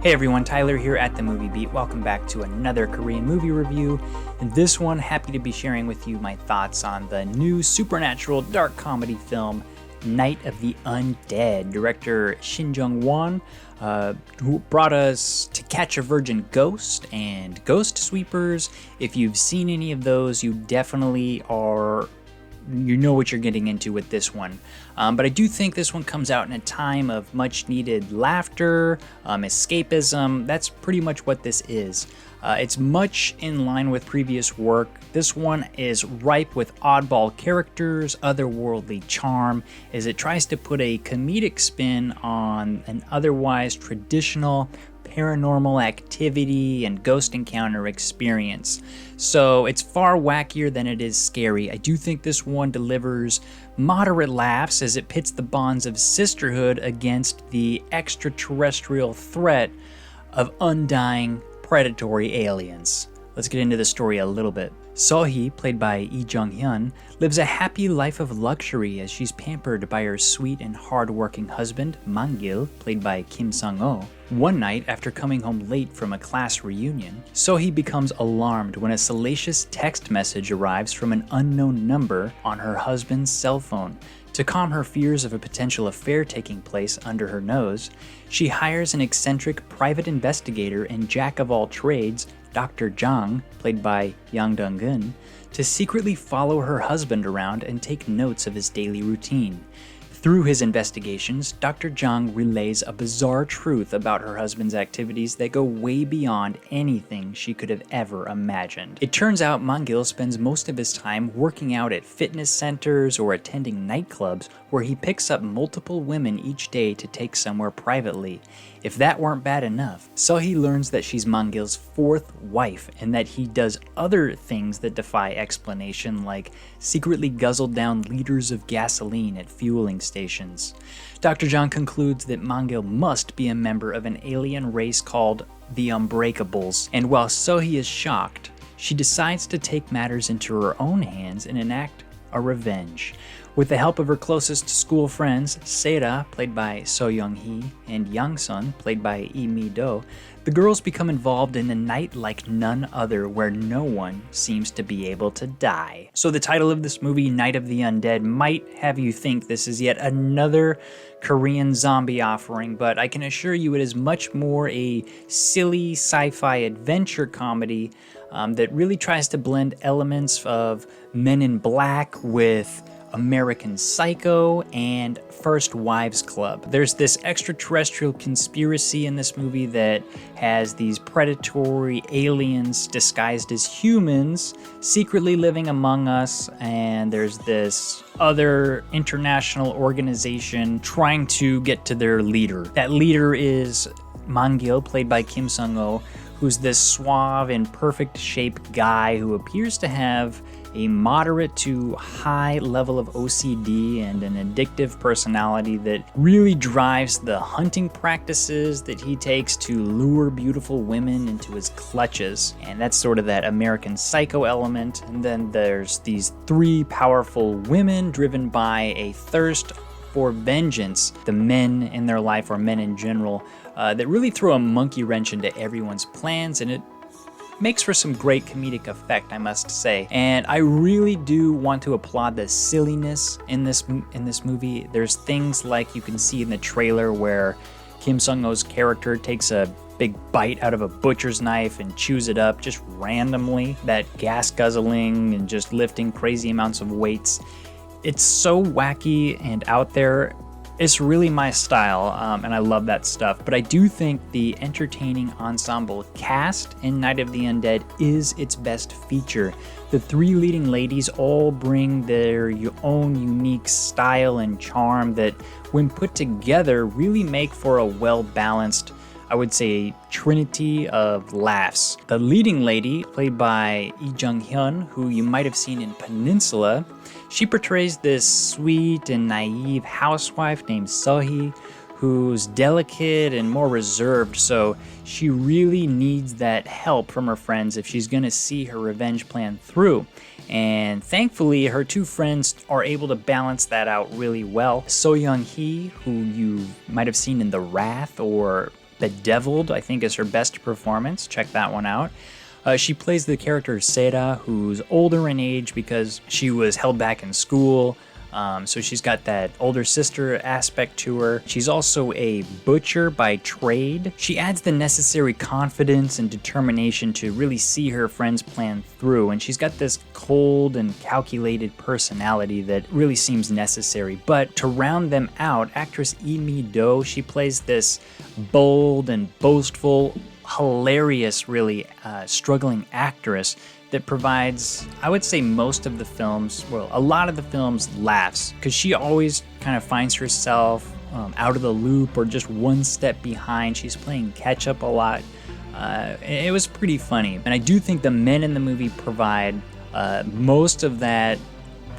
Hey everyone, Tyler here at The Movie Beat. Welcome back to another Korean movie review. In this one, happy to be sharing with you my thoughts on the new supernatural dark comedy film, Night of the Undead. Director Lee Jung-hyun, who brought us To Catch a Virgin Ghost and Ghost Sweepers. If you've seen any of those, you definitely you know what you're getting into with this one. But I do think this one comes out in a time of much needed laughter, escapism. That's pretty much what this is. It's much in line with previous work. This one is ripe with oddball characters, otherworldly charm, as it tries to put a comedic spin on an otherwise traditional paranormal activity and ghost encounter experience. So it's far wackier than it is scary. I do think this one delivers moderate laughs as it pits the bonds of sisterhood against the extraterrestrial threat of undying predatory aliens. Let's get into the story a little bit. Seo-hee, played by Lee Jung-hyun, lives a happy life of luxury as she's pampered by her sweet and hard-working husband, Mang-gil, played by Kim Sung-ho. One night, after coming home late from a class reunion, Seo-hee becomes alarmed when a salacious text message arrives from an unknown number on her husband's cell phone. To calm her fears of a potential affair taking place under her nose, she hires an eccentric private investigator and jack-of-all-trades, Dr. Jang, played by Yang Dong-geun, to secretly follow her husband around and take notes of his daily routine. Through his investigations, Dr. Jang relays a bizarre truth about her husband's activities that go way beyond anything she could have ever imagined. It turns out Mang-gil spends most of his time working out at fitness centers or attending nightclubs where he picks up multiple women each day to take somewhere privately. If that weren't bad enough, Seo-hee learns that she's Mang-gil's fourth wife and that he does other things that defy explanation, like secretly guzzle down liters of gasoline at fueling stations. Dr. Jang concludes that Mang-gil must be a member of an alien race called the Unbreakables, and while Seo-hee is shocked, she decides to take matters into her own hands and enact a revenge. With the help of her closest school friends, Sera, played by Seo Young-hee, and Yang-sun, played by Lee Mi-do, the girls become involved in a night like none other where no one seems to be able to die. So the title of this movie, Night of the Undead, might have you think this is yet another Korean zombie offering, but I can assure you it is much more a silly sci-fi adventure comedy that really tries to blend elements of Men in Black with American Psycho and First Wives Club. There's this extraterrestrial conspiracy in this movie that has these predatory aliens disguised as humans secretly living among us, and there's this other international organization trying to get to their leader. That leader is Mang-gil, played by Kim Sung-ho, who's this suave and perfect shaped guy who appears to have a moderate to high level of OCD and an addictive personality that really drives the hunting practices that he takes to lure beautiful women into his clutches. And that's sort of that American Psycho element. And then there's these three powerful women driven by a thirst for vengeance. The men in their life, or men in general, that really throw a monkey wrench into everyone's plans, and it makes for some great comedic effect, I must say. And I really do want to applaud the silliness in this movie. There's things like you can see in the trailer where Kim Sung-ho's character takes a big bite out of a butcher's knife and chews it up just randomly. That gas guzzling and just lifting crazy amounts of weights. It's so wacky and out there. It's really my style, and I love that stuff. But I do think the entertaining ensemble cast in Night of the Undead is its best feature. The three leading ladies all bring their own unique style and charm that, when put together, really make for a well-balanced, I would say, trinity of laughs. The leading lady, played by Lee Jung-hyun, who you might have seen in Peninsula, she portrays this sweet and naive housewife named Seo-hee, who's delicate and more reserved, so she really needs that help from her friends if she's gonna see her revenge plan through. And thankfully, her two friends are able to balance that out really well. Seo Young-hee, who you might have seen in The Wrath or Bedeviled, I think, is her best performance. Check that one out. She plays the character Seda, who's older in age because she was held back in school. So she's got that older sister aspect to her. She's also a butcher by trade. She adds the necessary confidence and determination to really see her friend's plan through, and she's got this cold and calculated personality that really seems necessary. But to round them out, actress Lee Mi-do, she plays this bold and boastful, hilarious, really struggling actress that provides, I would say, most of the film's, well, a lot of the film's laughs, because she always kind of finds herself out of the loop or just one step behind. She's playing catch up a lot. It was pretty funny. And I do think the men in the movie provide most of that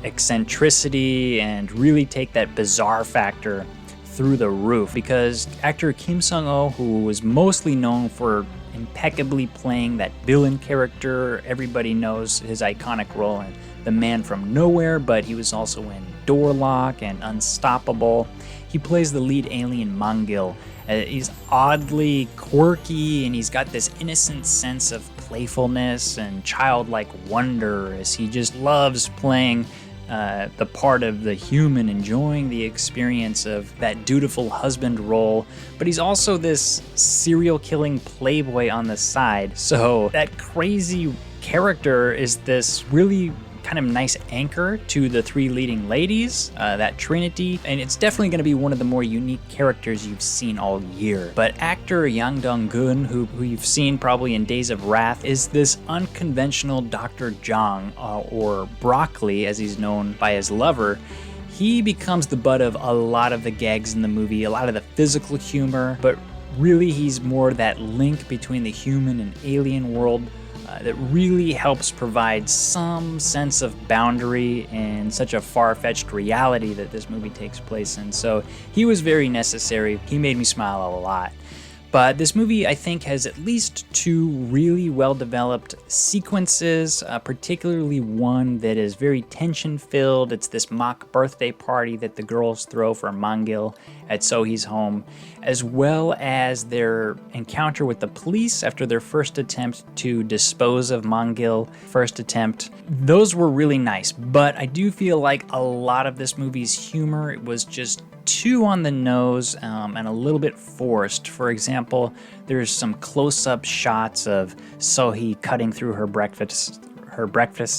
eccentricity and really take that bizarre factor through the roof, because actor Kim Sung-ho, who was mostly known for impeccably playing that villain character, everybody knows his iconic role in The Man from Nowhere, but he was also in Doorlock and Unstoppable. He plays the lead alien Mongil. He's oddly quirky, and he's got this innocent sense of playfulness and childlike wonder as he just loves playing the part of the human, enjoying the experience of that dutiful husband role. But he's also this serial killing playboy on the side. So that crazy character is this really kind of nice anchor to the three leading ladies, that trinity, and it's definitely going to be one of the more unique characters you've seen all year. But actor Yang Dong-geun, who you've seen probably in Days of Wrath, is this unconventional Dr. Jang, or Broccoli as he's known by his lover. He becomes the butt of a lot of the gags in the movie, a lot of the physical humor, but really he's more that link between the human and alien world that really helps provide some sense of boundary in such a far-fetched reality that this movie takes place in. So he was very necessary. He made me smile a lot. But this movie, I think, has at least two really well-developed sequences, particularly one that is very tension-filled. It's this mock birthday party that the girls throw for Mongil at Sohee's home, as well as their encounter with the police after their first attempt to dispose of Mongil. First attempt. Those were really nice, but I do feel like a lot of this movie's humor was just too on the nose and a little bit forced. For example, there's some close-up shots of Sohee cutting through her breakfast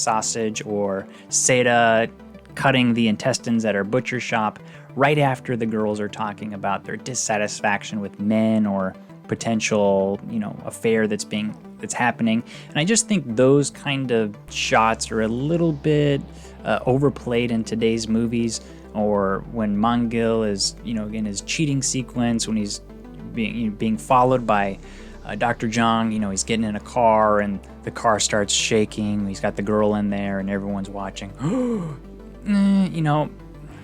sausage, or Seda cutting the intestines at her butcher shop right after the girls are talking about their dissatisfaction with men or potential, affair that's happening. And I just think those kind of shots are a little bit overplayed in today's movies. Or when Mongil is, in his cheating sequence, when he's being followed by Dr. Jang, he's getting in a car and the car starts shaking. He's got the girl in there and everyone's watching.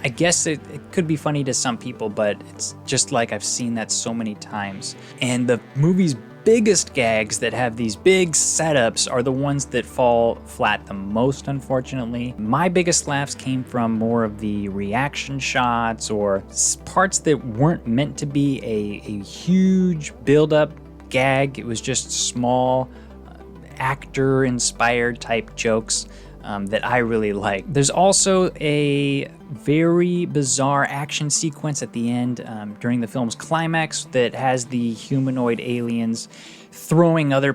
I guess it could be funny to some people, but it's just like I've seen that so many times. And the movie's biggest gags that have these big setups are the ones that fall flat the most, unfortunately. My biggest laughs came from more of the reaction shots or parts that weren't meant to be a huge build-up gag. It was just small actor-inspired type jokes that I really like. There's also a very bizarre action sequence at the end during the film's climax that has the humanoid aliens throwing other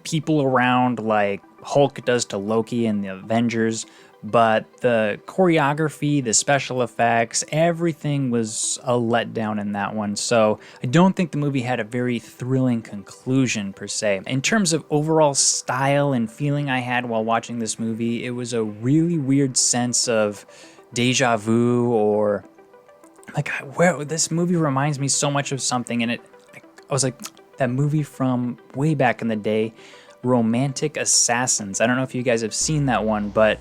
people around like Hulk does to Loki in the Avengers. But the choreography, the special effects, everything was a letdown in that one. So I don't think the movie had a very thrilling conclusion per se. In terms of overall style and feeling I had while watching this movie, it was a really weird sense of deja vu, or like, where this movie reminds me so much of something. And I was like, that movie from way back in the day, Romantic Assassins. I don't know if you guys have seen that one, but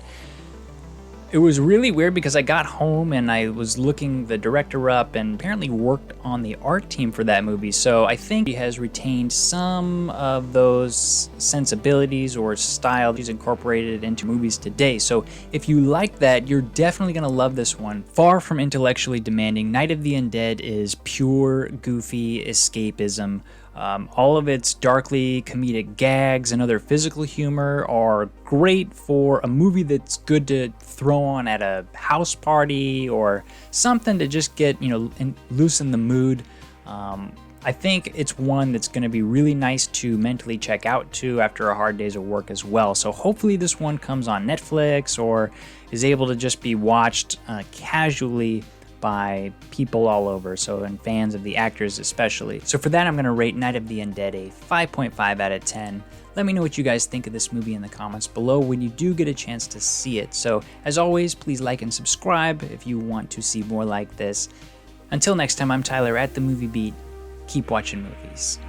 it was really weird because I got home and I was looking the director up and apparently worked on the art team for that movie. So I think he has retained some of those sensibilities or style he's incorporated into movies today. So if you like that, you're definitely going to love this one. Far from intellectually demanding, Night of the Undead is pure, goofy escapism All of its darkly comedic gags and other physical humor are great for a movie that's good to throw on at a house party or something to just get, loosen the mood. I think it's one that's going to be really nice to mentally check out to after a hard days of work as well. So hopefully this one comes on Netflix or is able to just be watched casually by people all over, and fans of the actors especially. So for that, I'm going to rate Night of the Undead a 5.5 out of 10. Let me know what you guys think of this movie in the comments below when you do get a chance to see it. So as always, please like and subscribe if you want to see more like this. Until next time, I'm Tyler at The Movie Beat. Keep watching movies.